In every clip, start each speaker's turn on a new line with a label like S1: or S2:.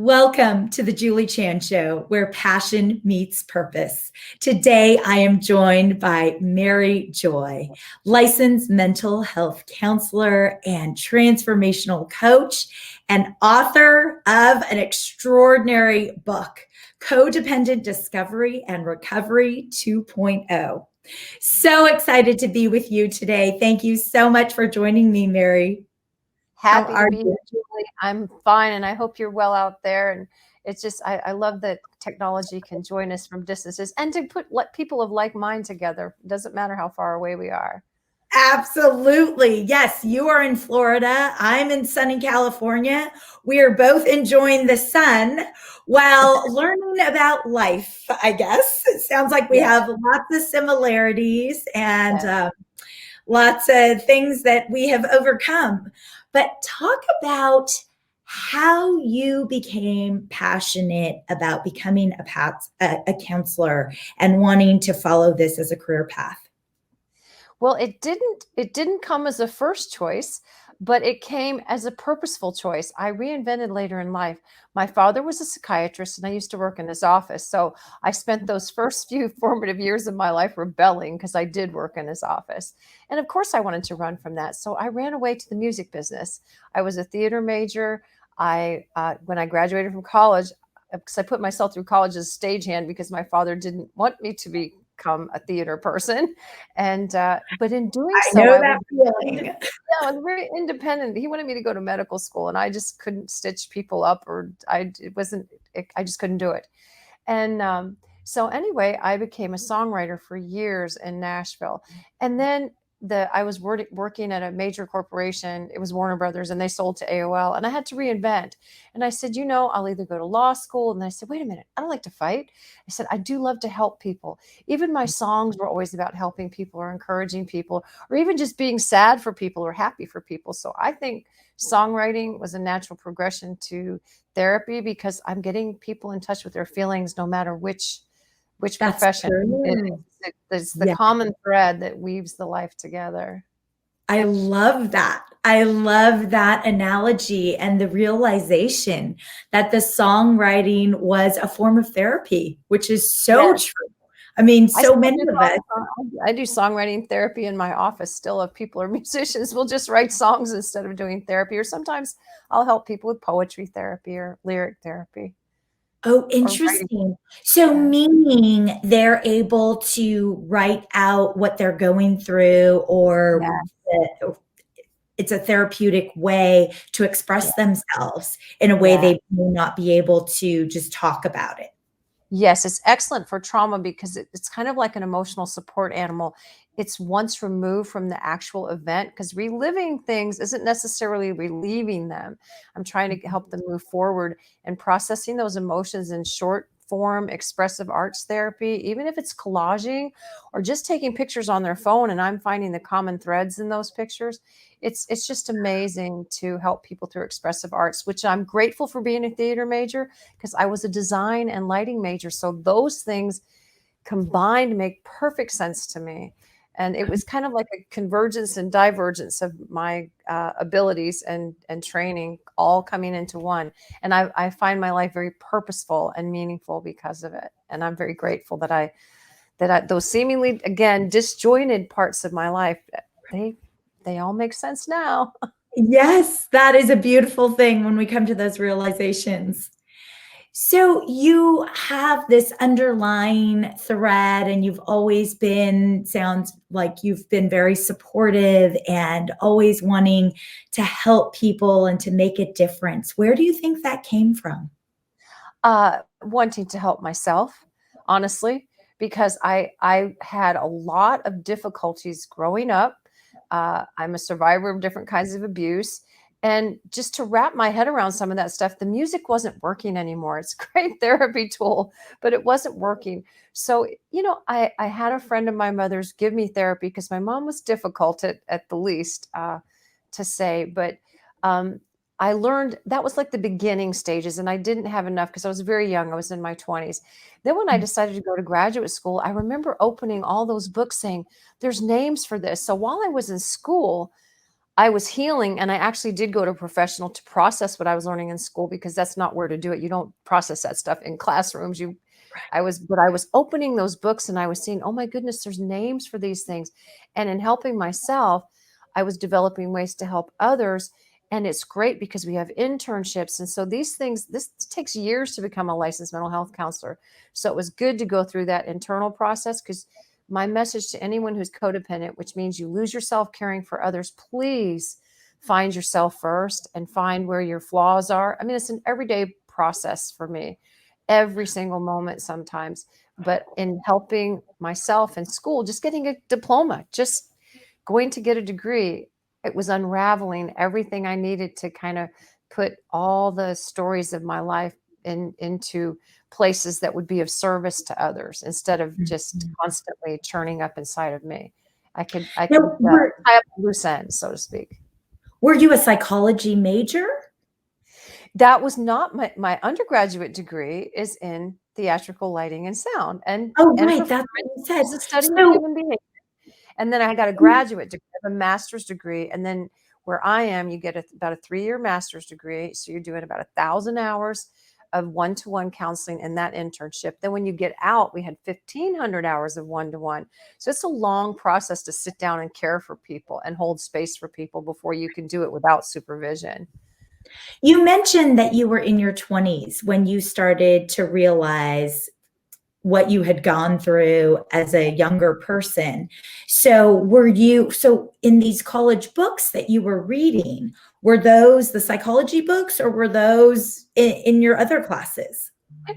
S1: Welcome to the Julie Chan Show, where passion meets purpose. Today, I am joined by Mary Joye, licensed mental health counselor and transformational coach, and author of an extraordinary book, Codependent Discovery and Recovery 2.0. So excited to be with you today. Thank you so much for joining me, Mary.
S2: Happy to be here, Julie. I'm fine, and I hope you're well out there. And it's just, I love that technology can join us from distances and to let people of like mind together. It doesn't matter how far away we are.
S1: Absolutely. Yes, you are in Florida. I'm in sunny California. We are both enjoying the sun while learning about life, I guess. It sounds like we have lots of similarities and lots of things that we have overcome. But talk about how you became passionate about becoming a counselor and wanting to follow this as a career path.
S2: Well, it didn't come as a first choice, but it came as a purposeful choice. I reinvented later in life. My father was a psychiatrist and I used to work in his office. So I spent those first few formative years of my life rebelling because I did work in his office. And of course I wanted to run from that. So I ran away to the music business. I was a theater major. When I graduated from college, because I put myself through college as a stagehand because my father didn't want me to become a theater person. And but in doing so,
S1: I
S2: was very independent. He wanted me to go to medical school, and I just couldn't stitch people up, or I just couldn't do it. And so anyway, I became a songwriter for years in Nashville, and then I was working at a major corporation. It was Warner Brothers, and they sold to AOL, and I had to reinvent. And I said, I'll either go to law school. And I said, wait a minute, I don't like to fight. I said, I do love to help people. Even my songs were always about helping people or encouraging people, or even just being sad for people or happy for people. So I think songwriting was a natural progression to therapy because I'm getting people in touch with their feelings, no matter which profession it is. It's the common thread that weaves the life together.
S1: I love that. I love that analogy and the realization that the songwriting was a form of therapy, which is so true. I mean, so many of us.
S2: I do songwriting therapy in my office still. If people are musicians, we'll just write songs instead of doing therapy. Or sometimes I'll help people with poetry therapy or lyric therapy.
S1: Oh, interesting. So meaning they're able to write out what they're going through, or it's a therapeutic way to express themselves in a way they may not be able to just talk about it.
S2: Yes, it's excellent for trauma because it's kind of like an emotional support animal. It's once removed from the actual event, because reliving things isn't necessarily relieving them. I'm trying to help them move forward and processing those emotions in short form expressive arts therapy, even if it's collaging or just taking pictures on their phone and I'm finding the common threads in those pictures. It's just amazing to help people through expressive arts, which I'm grateful for being a theater major because I was a design and lighting major. So those things combined make perfect sense to me. And it was kind of like a convergence and divergence of my abilities and training all coming into one. And I find my life very purposeful and meaningful because of it. And I'm very grateful that those seemingly, again, disjointed parts of my life, they all make sense now.
S1: Yes, that is a beautiful thing when we come to those realizations. So you have this underlying thread and you've always been, sounds like you've been very supportive and always wanting to help people and to make a difference. Where do you think that came from?
S2: Wanting to help myself, honestly, because I had a lot of difficulties growing up. I'm a survivor of different kinds of abuse. And just to wrap my head around some of that stuff, the music wasn't working anymore. It's a great therapy tool, but it wasn't working. So, I had a friend of my mother's give me therapy because my mom was difficult at the least to say. But I learned that was like the beginning stages, and I didn't have enough because I was very young. I was in my 20s. Then when I decided to go to graduate school, I remember opening all those books saying, there's names for this. So while I was in school, I was healing, and I actually did go to a professional to process what I was learning in school, because that's not where to do it. You don't process that stuff in classrooms. But I was opening those books and I was seeing, oh my goodness, there's names for these things. And in helping myself, I was developing ways to help others. And it's great because we have internships. And so these things, this takes years to become a licensed mental health counselor. So it was good to go through that internal process, because my message to anyone who's codependent, which means you lose yourself caring for others, please find yourself first and find where your flaws are. I mean, it's an everyday process for me, every single moment sometimes. But in helping myself in school, just getting a diploma, just going to get a degree, it was unraveling everything I needed to kind of put all the stories of my life into places that would be of service to others, instead of just constantly churning up inside of me. I could
S1: Now,
S2: tie up loose ends, so to speak.
S1: were you a psychology major?
S2: That was not my undergraduate degree is in theatrical lighting and sound
S1: Oh,
S2: and
S1: right, that's
S2: performance,
S1: what you
S2: which
S1: said.
S2: is the study of
S1: So
S2: human behavior. And then I got a graduate degree, I have a master's degree. And then where I am, you get about a 3-year master's degree. So you're doing about 1,000 hours of one-to-one counseling in that internship. Then when you get out, we had 1,500 hours of one-to-one. So it's a long process to sit down and care for people and hold space for people before you can do it without supervision.
S1: you mentioned that you were in your 20s when you started to realize what you had gone through as a younger person. So in these college books that you were reading, were those the psychology books or were those in your other classes?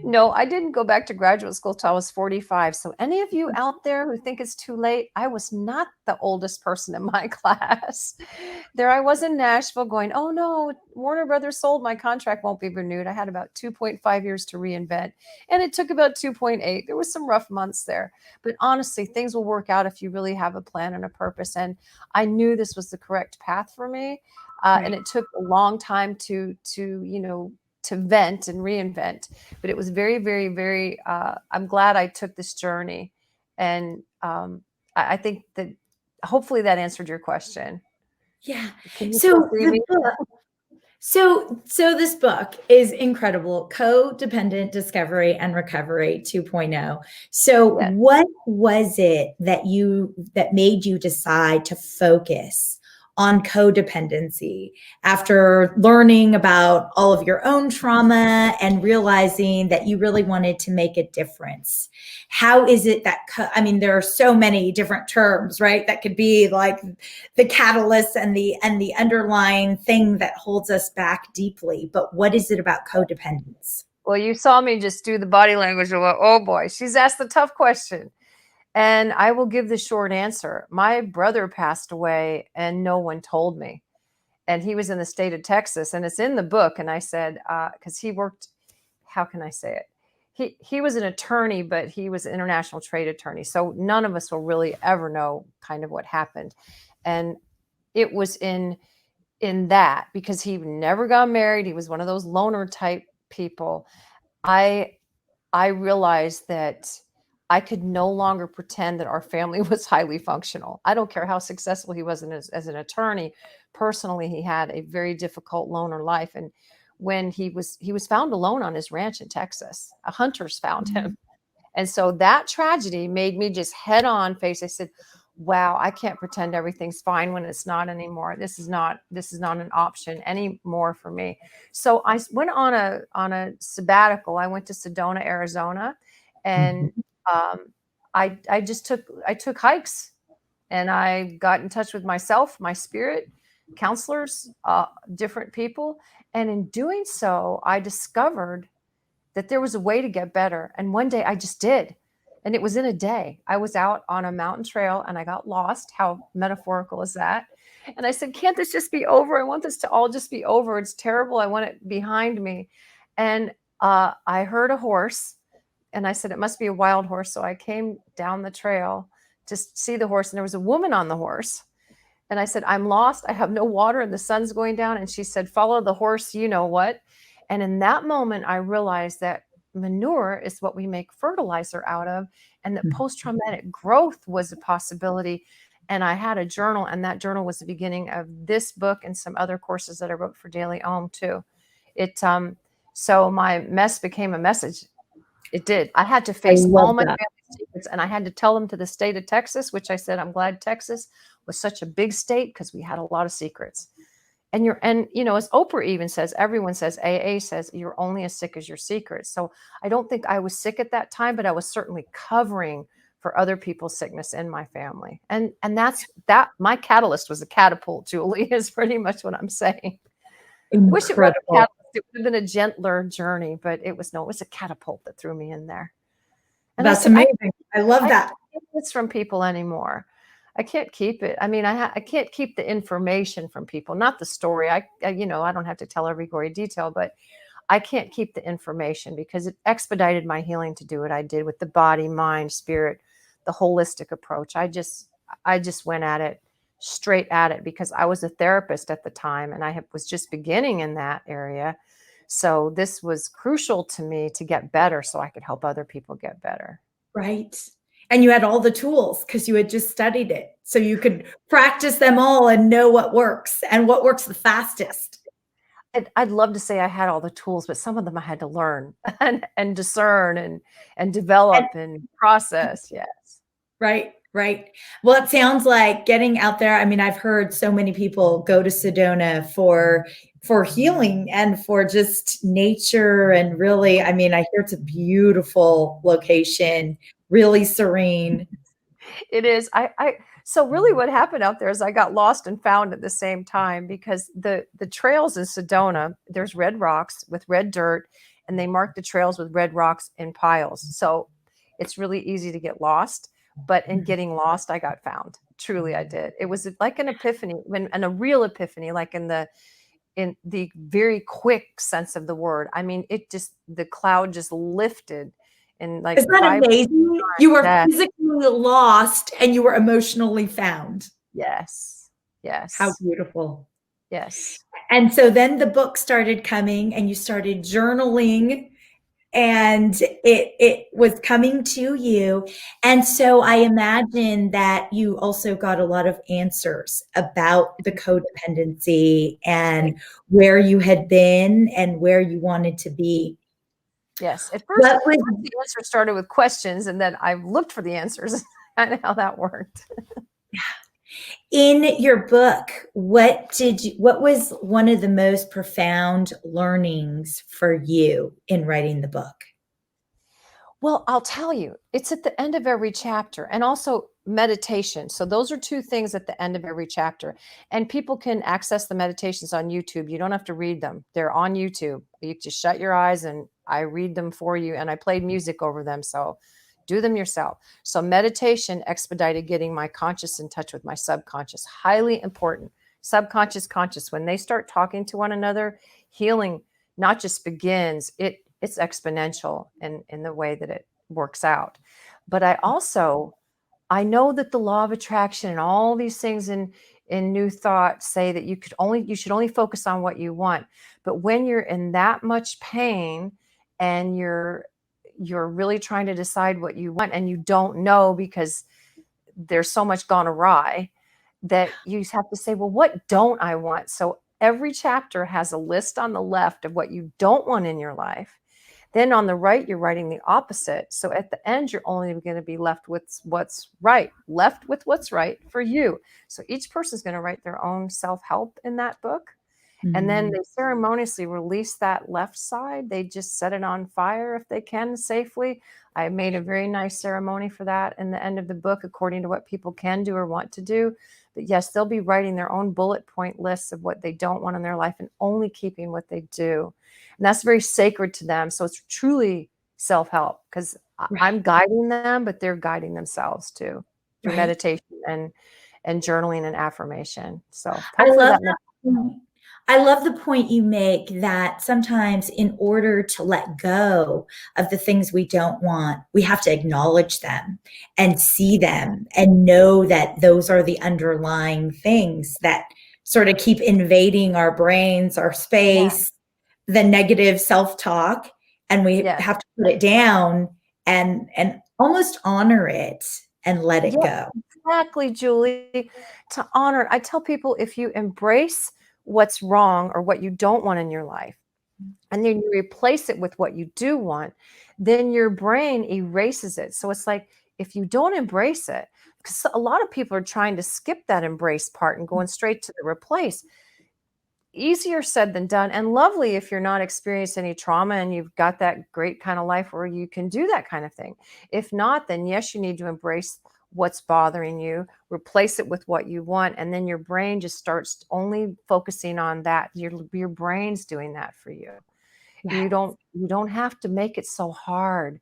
S2: No, I didn't go back to graduate school till I was 45. So any of you out there who think it's too late, I was not the oldest person in my class. There I was in Nashville going, oh no, Warner Brothers sold, my contract won't be renewed. I had about 2.5 years to reinvent, and it took about 2.8. There was some rough months there, but honestly, things will work out if you really have a plan and a purpose. And I knew this was the correct path for me. And it took a long time to vent and reinvent, but it was very, very, very, I'm glad I took this journey. And I think that hopefully that answered your question.
S1: Yeah.
S2: Can you still
S1: So
S2: see
S1: the
S2: me?
S1: book, so this book is incredible. Codependent Discovery and Recovery 2.0. So
S2: Yes.
S1: what was it that made you decide to focus on codependency after learning about all of your own trauma and realizing that you really wanted to make a difference? How is it that I mean, there are so many different terms, right? That could be like the catalyst and the underlying thing that holds us back deeply. But what is it about codependence?
S2: Well, you saw me just do the body language of, oh boy, she's asked the tough question. And I will give the short answer. My brother passed away and no one told me. And he was in the state of Texas, and it's in the book. And I said, because he worked, how can I say it? He was an attorney, but he was an international trade attorney. So none of us will really ever know kind of what happened. And it was in that, because he never got married. He was one of those loner type people. I I realized that I could no longer pretend that our family was highly functional. I don't care how successful he was as an attorney. Personally, he had a very difficult loner life. And when he was found alone on his ranch in Texas, hunters found him. And so that tragedy made me just head on face. I said, wow, I can't pretend everything's fine when it's not anymore. This is not an option anymore for me. So I went on a sabbatical. I went to Sedona, Arizona, and I took hikes, and I got in touch with myself, my spirit, counselors, different people. And in doing so, I discovered that there was a way to get better. And one day I just did. And it was in a day. I was out on a mountain trail and I got lost. How metaphorical is that? And I said, can't this just be over? I want this to all just be over. It's terrible. I want it behind me. And I heard a horse, and I said, it must be a wild horse. So I came down the trail to see the horse, and there was a woman on the horse. And I said, I'm lost. I have no water and the sun's going down. And she said, follow the horse, you know what? And in that moment, I realized that manure is what we make fertilizer out of, and that post traumatic growth was a possibility. And I had a journal, and that journal was the beginning of this book and some other courses that I wrote for Daily Om too. So my mess became a message. It did. I had to
S1: I
S2: face
S1: love
S2: all my
S1: that.
S2: family secrets, and I had to tell them to the state of Texas, which I said, I'm glad Texas was such a big state because we had a lot of secrets. And as Oprah even says, everyone says, AA says, you're only as sick as your secrets. So I don't think I was sick at that time, but I was certainly covering for other people's sickness in my family. And that's that. My catalyst was a catapult, Julie, is pretty much what I'm saying. Wish it was a
S1: Incredible.
S2: catalyst. It would have been a gentler journey, but it was a catapult that threw me in there. And
S1: That's amazing. I love
S2: I
S1: that.
S2: can't keep this from people anymore. I can't keep it. I mean, I can't keep the information from people, not the story. I don't have to tell every gory detail, but I can't keep the information because it expedited my healing to do what I did with the body, mind, spirit, the holistic approach. I just went at it straight at it because I was a therapist at the time and was just beginning in that area. So this was crucial to me to get better so I could help other people get better.
S1: Right. And you had all the tools because you had just studied it. So you could practice them all and know what works and what works the fastest.
S2: I'd love to say I had all the tools, but some of them I had to learn and discern and
S1: And,
S2: develop and process. Yes.
S1: right, right. Well, it sounds like getting out there. I mean, I've heard so many people go to Sedona for healing and for just nature. And really, I mean, I hear it's a beautiful location, really serene.
S2: It is. So really what happened out there is I got lost and found at the same time because the trails in Sedona, there's red rocks with red dirt, and they mark the trails with red rocks in piles. So it's really easy to get lost. But in getting lost, I got found. Truly, I did. It was like an epiphany, and a real epiphany, like in the very quick sense of the word. I mean, the cloud just lifted in like
S1: Isn't that
S2: 5
S1: amazing? You were
S2: times.
S1: physically lost and you were emotionally found.
S2: Yes.
S1: How
S2: Yes.
S1: beautiful.
S2: Yes.
S1: And so then the book started coming and you started journaling and it was coming to you. And so I imagine that you also got a lot of answers about the codependency and where you had been and where you wanted to be.
S2: Yes. At first,
S1: What was
S2: the answer started with questions, and then I looked for the answers. Kind of how that worked.
S1: in your book, what was one of the most profound learnings for you in writing the book?
S2: Well, I'll tell you, it's at the end of every chapter, and also meditation. So those are two things at the end of every chapter. And people can access the meditations on YouTube. You don't have to read them. They're on YouTube. You just shut your eyes and I read them for you, and I played music over them. So do them yourself. So meditation expedited getting my conscious in touch with my subconscious. Highly important. Subconscious, conscious. When they start talking to one another, healing not just begins, it's exponential in the way that it works out. But I know that the law of attraction and all these things in New Thought say that you should only focus on what you want. But when you're in that much pain and you're really trying to decide what you want and you don't know because there's so much gone awry, that you have to say, well, what don't I want? So every chapter has a list on the left of what you don't want in your life. Then on the right, you're writing the opposite. So at the end, you're only going to be left with what's right for you. So each person's going to write their own self-help in that book. And then they ceremoniously release that left side. They just set it on fire if they can safely. I made a very nice ceremony for that in the end of the book, according to what people can do or want to do. But yes, they'll be writing their own bullet point lists of what they don't want in their life and only keeping what they do. And that's very sacred to them. So it's truly self-help because I'm guiding them, but they're guiding themselves too through meditation and journaling and affirmation. So hopefully
S1: I love the point you make that sometimes in order to let go of the things we don't want, we have to acknowledge them and see them and know that those are the underlying things that sort of keep invading our brains, our space, the negative self-talk, and we have to put it down and almost honor it and let it go.
S2: Exactly, Julie. To honor, I tell people if you embrace what's wrong or what you don't want in your life, and then you replace it with what you do want, then your brain erases it. So it's like if you don't embrace it, because a lot of people are trying to skip that embrace part and going straight to the replace. Easier said than done, and lovely if you're not experiencing any trauma and you've got that great kind of life where you can do that kind of thing. If not, then yes, you need to embrace what's bothering you, replace it with what you want, and then your brain just starts only focusing on that. Your brain's doing that for you.
S1: Yeah.
S2: You don't have to make it so hard.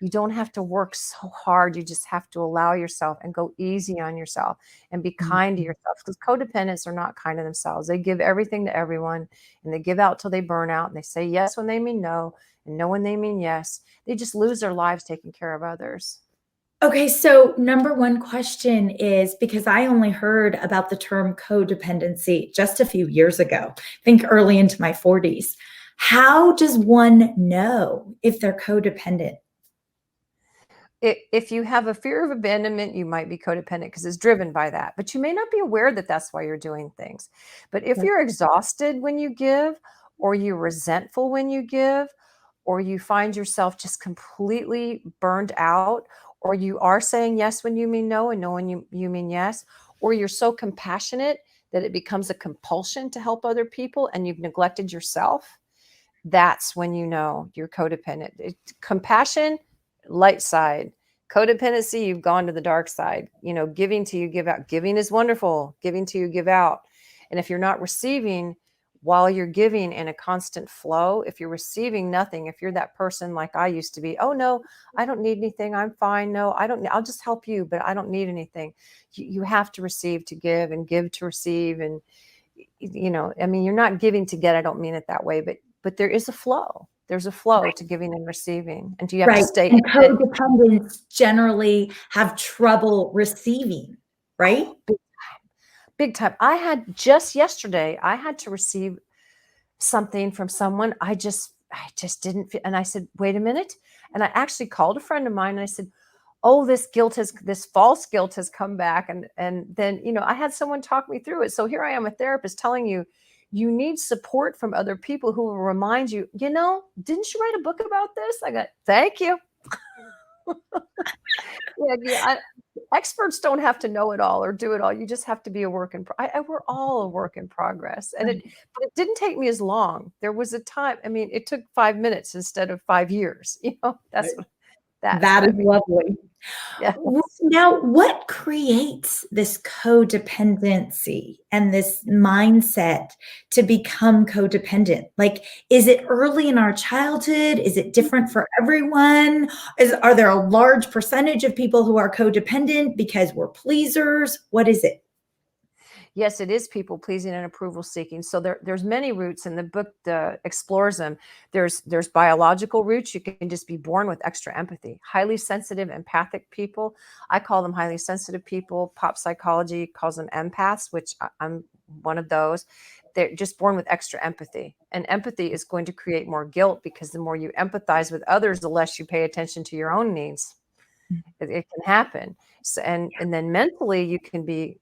S2: You don't have to work so hard. You just have to allow yourself and go easy on yourself and be kind to
S1: Mhm.
S2: yourself, because codependents are not kind to themselves. They give everything to everyone, and they give out till they burn out, and they say yes when they mean no and no when they mean yes. They just lose their lives taking care of others.
S1: Okay, so number one question is, because I only heard about the term codependency just a few years ago, I think early into my 40s. How does one know if they're codependent?
S2: If you have a fear of abandonment, you might be codependent because it's driven by that, but you may not be aware that that's why you're doing things. But if you're exhausted when you give, or you're resentful when you give, or you find yourself just completely burned out, or you are saying yes when you mean no and no when you mean yes, or you're so compassionate that it becomes a compulsion to help other people and you've neglected yourself, that's when you know you're codependent. Compassion, light side. Codependency, you've gone to the dark side. Giving to you, give out. Giving is wonderful. Giving to you, give out. And if you're not receiving while you're giving in a constant flow, if you're receiving nothing, if you're that person like I used to be, oh no, I don't need anything. I'm fine. No, I don't. I'll just help you, but I don't need anything. You have to receive to give and give to receive. And I mean, you're not giving to get. I don't mean it that way, but there is a flow. There's a flow to giving and receiving, and you have to
S1: Right.
S2: stay
S1: And
S2: in it.
S1: codependents generally have trouble receiving, right?
S2: Oh, big time. I had just yesterday, I had to receive something from someone. I just didn't feel, and I said, wait a minute. And I actually called a friend of mine and I said, oh, this false guilt has come back. And then, I had someone talk me through it. So here I am, a therapist telling you, you need support from other people who will remind you, didn't you write a book about this? I got, thank you. Yeah. Experts don't have to know it all or do it all. You just have to be a work in we're all a work in progress. But it didn't take me as long. There was a time, I mean, it took 5 minutes instead of 5 years. That's
S1: That
S2: what
S1: is
S2: I mean.
S1: lovely.
S2: Yeah.
S1: Now, what creates this codependency and this mindset to become codependent? Like, is it early in our childhood? Is it different for everyone? Are there a large percentage of people who are codependent because we're pleasers? What is it?
S2: Yes, it is people pleasing and approval seeking. So there's many roots, and the book explores them. There's biological roots. You can just be born with extra empathy. Highly sensitive, empathic people. I call them highly sensitive people. Pop psychology calls them empaths, which I'm one of those. They're just born with extra empathy, and empathy is going to create more guilt, because the more you empathize with others, the less you pay attention to your own needs. It can happen. So, and then mentally you can be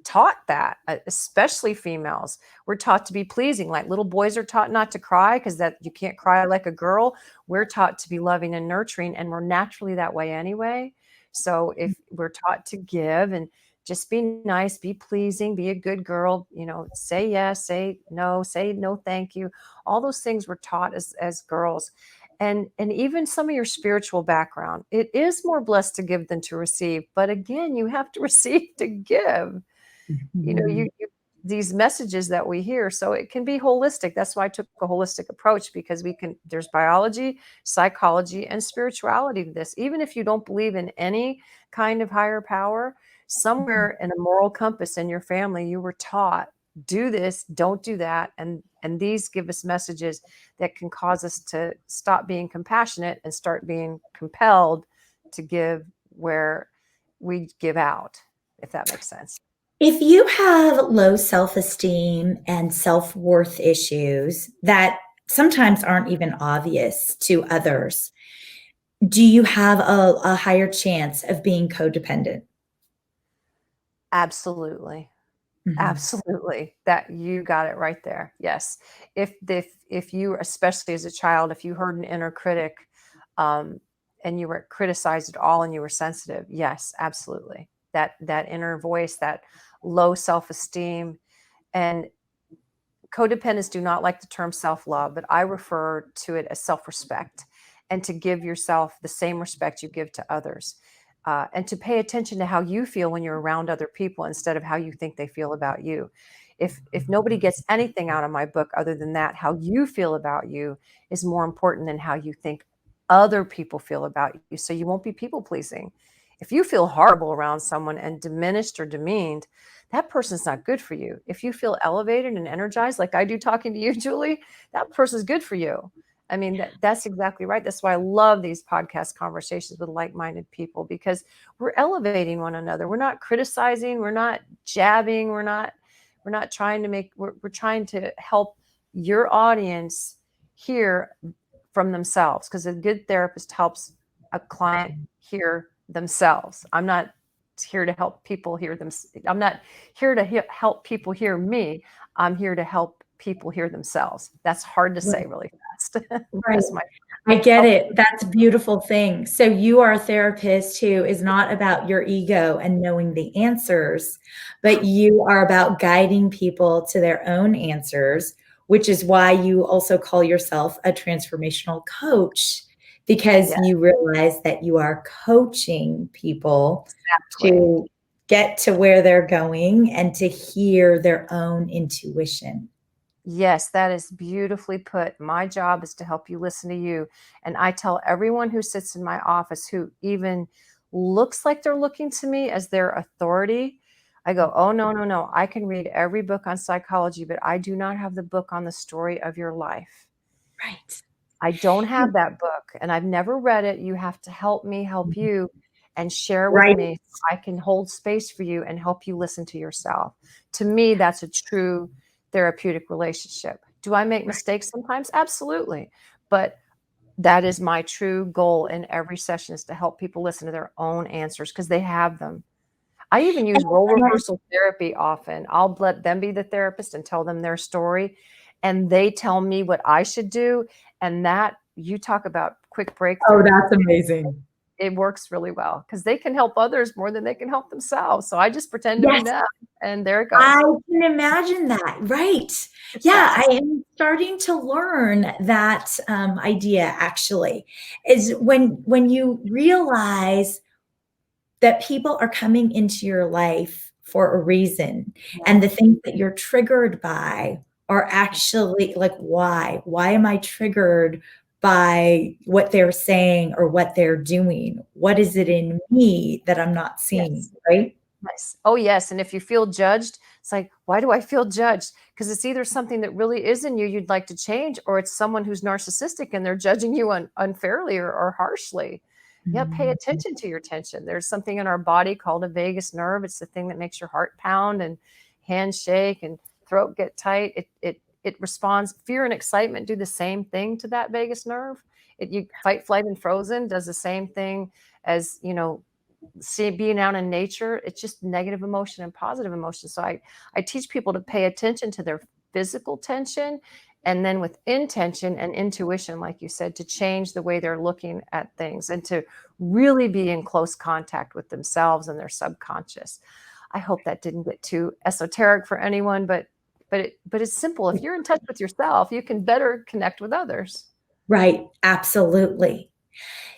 S2: taught that, especially females. We're taught to be pleasing. Like little boys are taught not to cry because that you can't cry like a girl. We're taught to be loving and nurturing, and we're naturally that way anyway. So if we're taught to give and just be nice, be pleasing, be a good girl, say yes, say no, thank you. All those things we're taught as girls. And even some of your spiritual background, it is more blessed to give than to receive. But again, you have to receive to give.
S1: Mhm.
S2: These messages that we hear, so it can be holistic. That's why I took a holistic approach, because there's biology, psychology, and spirituality to this. Even if you don't believe in any kind of higher power, somewhere in a moral compass in your family you were taught, do this, don't do that. And these give us messages that can cause us to stop being compassionate and start being compelled to give where we give out, if that makes sense.
S1: If you have low self esteem and self worth issues that sometimes aren't even obvious to others, do you have a higher chance of being codependent?
S2: Absolutely.
S1: Mhm.
S2: Absolutely. That you got it right there. Yes. If you, especially as a child, if you heard an inner critic, um, and you were criticized at all and you were sensitive, yes, absolutely. That inner voice, that low self-esteem, and codependents do not like the term self-love, but I refer to it as self-respect, and to give yourself the same respect you give to others, and to pay attention to how you feel when you're around other people instead of how you think they feel about you. If nobody gets anything out of my book other than that, how you feel about you is more important than how you think other people feel about you. So you won't be people pleasing. If you feel horrible around someone and diminished or demeaned, that person's not good for you. If you feel elevated and energized, like I do talking to you, Julie, that person's good for you. I mean, that's exactly right. That's why I love these podcast conversations with like-minded people, because we're elevating one another. We're not criticizing. We're not jabbing. We're not trying to make, we're trying to help your audience hear from themselves, because a good therapist helps a client hear themselves. I'm not here to help people hear them. I'm not here to help people hear me. I'm here to help people hear themselves. That's hard to say really fast.
S1: Right.
S2: That's my
S1: I get
S2: help.
S1: it. That's a beautiful thing. So you are a therapist who is not about your ego and knowing the answers, but you are about guiding people to their own answers, which is why you also call yourself a transformational coach, because
S2: Yeah,
S1: you realize that you are coaching people
S2: exactly.
S1: to get to where they're going and to hear their own intuition.
S2: Yes, that is beautifully put. My job is to help you listen to you. And I tell everyone who sits in my office who even looks like they're looking to me as their authority, I go, oh, no, no, no. I can read every book on psychology, but I do not have the book on the story of your life.
S1: Right.
S2: I don't have that book, and I've never read it. You have to help me help you, and share with
S1: Right.
S2: me so I can hold space for you and help you listen to yourself. To me, that's a true therapeutic relationship. Do I make mistakes sometimes? Absolutely. But that is my true goal in every session, is to help people listen to their own answers, because they have them. I even use role
S1: And
S2: reversal therapy often. I'll let them be the therapist and tell them their story, and they tell me what I should do. And that, you talk about quick
S1: oh,
S2: breakthrough.
S1: that's amazing.
S2: It works really well because they can help others more than they can help themselves. So I just pretend to be
S1: Yes,
S2: them, and there it
S1: I
S2: goes.
S1: can imagine that. Right.
S2: It's
S1: Yeah, I
S2: fast.
S1: am starting to learn that idea actually is when you realize that people are coming into your life for a reason, and the
S2: Yes.
S1: things that you're triggered by are actually like, why? Why am I triggered by what they're saying or what they're doing? What is it in me that I'm not seeing,
S2: Yes.
S1: right?
S2: Nice. Oh, yes. And if you feel judged, it's like, why do I feel judged? Because it's either something that really is in you you'd like to change, or it's someone who's narcissistic and they're judging you unfairly or harshly. Yeah, pay
S1: Mhm.
S2: attention to your tension. There's something in our body called a vagus nerve. It's the thing that makes your heart pound and hands shake and throat get tight. It responds. Fear and excitement do the same thing to that vagus nerve. You fight, flight, and frozen does the same thing as, being out in nature. It's just negative emotion and positive emotion. So I teach people to pay attention to their physical tension, and then with intention and intuition, like you said, to change the way they're looking at things, and to really be in close contact with themselves and their subconscious. I hope that didn't get too esoteric for anyone, but it's simple. If you're in touch with yourself, you can better connect with others.
S1: Right, absolutely.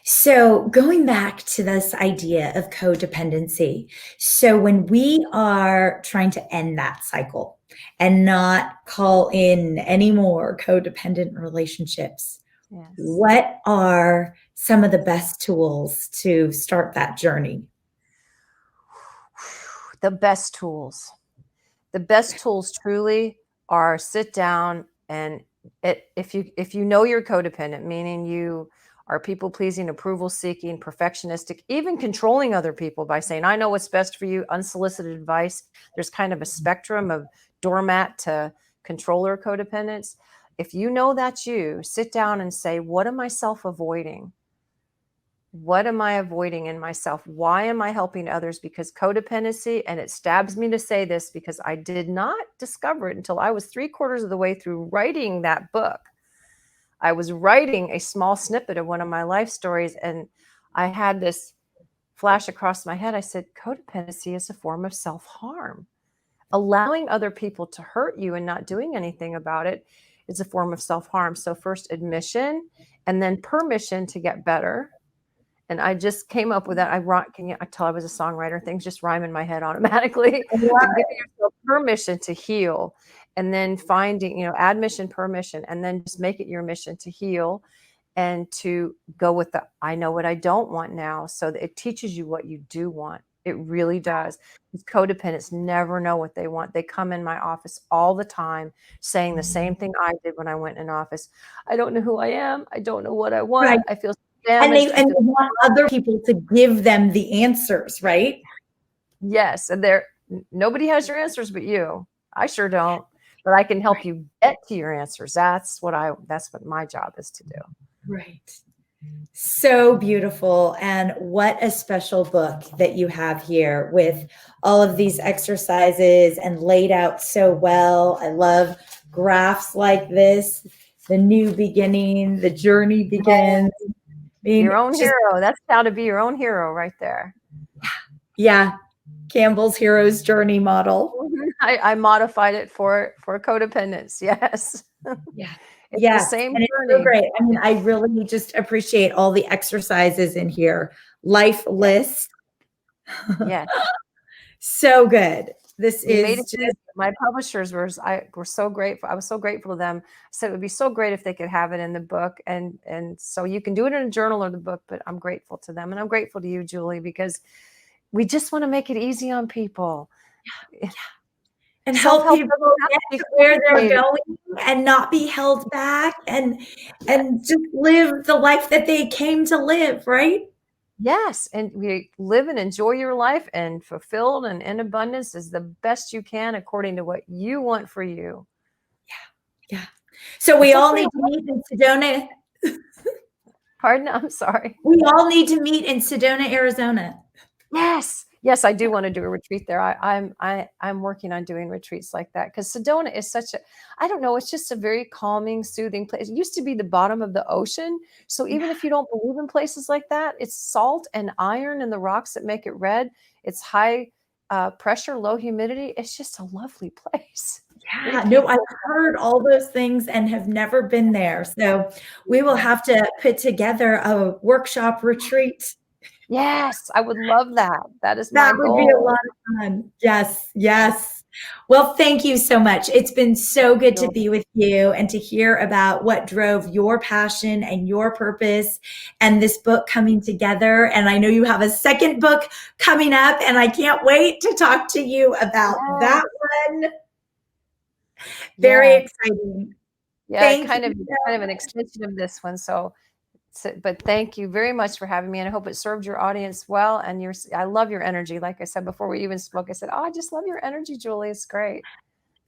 S1: So, going back to this idea of codependency, so when we are trying to end that cycle and not call in any more codependent relationships,
S2: Yes.
S1: what are some of the best tools to start that journey?
S2: The best tools. The best tools truly are sit down and if you know you're codependent, meaning you are people pleasing, approval seeking, perfectionistic, even controlling other people by saying, I know what's best for you, unsolicited advice. There's kind of a spectrum of doormat to controller codependence. If you know that's you, sit down and say, what am I self avoiding? What am I avoiding in myself? Why am I helping others? Because codependency, and it stabs me to say this because I did not discover it until I was 3/4 of the way through writing that book. I was writing a small snippet of one of my life stories, and I had this flash across my head. I said, codependency is a form of self-harm. Allowing other people to hurt you and not doing anything about it is a form of self-harm. So first admission and then permission to get better. And I just came up with that. I tell I was a songwriter, things just rhyme in my head automatically.
S1: I
S2: But
S1: love
S2: giving yourself permission to heal, and then finding, admission, permission, and then just make it your mission to heal and to go with the, I know what I don't want now. So that it teaches you what you do want. It really does. These codependents never know what they want. They come in my office all the time saying the same thing I did when I went in office. I don't know who I am. I don't know what I want.
S1: Right.
S2: I feel
S1: And
S2: damaged.
S1: they want other people to give them the answers, right?
S2: Yes, and nobody has your answers but you. I sure don't, but I can help
S1: Right.
S2: you get to your answers. That's what my job is to do.
S1: Right. So beautiful. And what a special book that you have here with all of these exercises and laid out so well. I love graphs like this. The new beginning, the journey begins. I mean,
S2: Your own
S1: just,
S2: hero. That's how to be your own hero right there.
S1: yeah, Campbell's hero's journey model.
S2: I modified it for codependence. Yes.
S1: Yeah.
S2: It's the
S1: Yes.
S2: same
S1: And it's so
S2: journey.
S1: great. I mean, I really just appreciate all the exercises in here. Life list.
S2: Yes.
S1: So good. This
S2: You made
S1: is
S2: it
S1: just,
S2: easy. My publishers were so grateful. I was so grateful to them. I said it would be so great if they could have it in the book, and so you can do it in a journal or the book. But I'm grateful to them, and I'm grateful to you, Julie, because we just want to make it easy on people.
S1: and help
S2: Self-help
S1: people
S2: doesn't have
S1: get
S2: to be
S1: to where they're
S2: complicated.
S1: going and not be held back
S2: Yes.
S1: and just live the life that they came to live, right?
S2: Yes, and we live and enjoy your life, and fulfilled and in abundance is the best you can according to what you want for you.
S1: Yeah. So we
S2: It's
S1: all
S2: okay.
S1: need to meet in Sedona.
S2: Pardon? I'm sorry.
S1: We all need to meet in Sedona, Arizona.
S2: Yes. Yes, I do want to do a retreat there. I'm working on doing retreats like that because Sedona is such a, I don't know, it's just a very calming, soothing place. It used to be the bottom of the ocean. So
S1: Yeah.
S2: even if you don't believe in places like that, it's salt and iron in the rocks that make it red. It's high pressure, low humidity. It's just a lovely place. Very
S1: Yeah, no, I've
S2: peaceful.
S1: heard all those things and have never been there. So we will have to put together a workshop retreat.
S2: Yes, I would love that. That is my
S1: That would be a
S2: goal.
S1: lot of fun. Yes, yes. Well, thank you so much. It's been so good to be with you and to hear about what drove your passion and your purpose and this book coming together. And I know you have a second book coming up, and I can't wait to talk to you about
S2: Yes,
S1: that one. Very
S2: yes.
S1: exciting.
S2: Yeah,
S1: Thank
S2: kind
S1: you
S2: of
S1: so
S2: an extension of this one. So, but thank you very much for having me, and I hope it served your audience well. And I love your energy. Like I said before we even spoke, I said, "Oh, I just love your energy, Julie. It's great."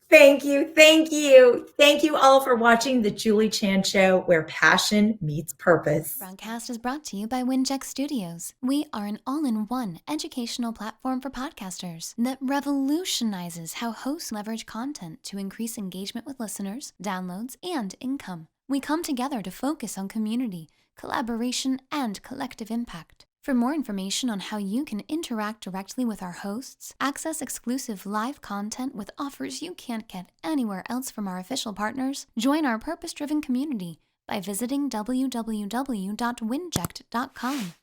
S1: Thank you. Thank you. Thank you all for watching The Julie Chan Show, where passion meets purpose.
S3: Broadcast is brought to you by WINJECT Studios. We are an all-in-one educational platform for podcasters that revolutionizes how hosts leverage content to increase engagement with listeners, downloads, and income. We come together to focus on community, collaboration, and collective impact. For more information on how you can interact directly with our hosts, access exclusive live content with offers you can't get anywhere else from our official partners, join our purpose-driven community by visiting www.winject.com.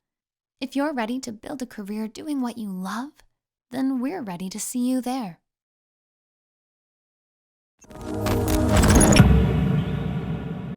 S3: If you're ready to build a career doing what you love, then we're ready to see you there.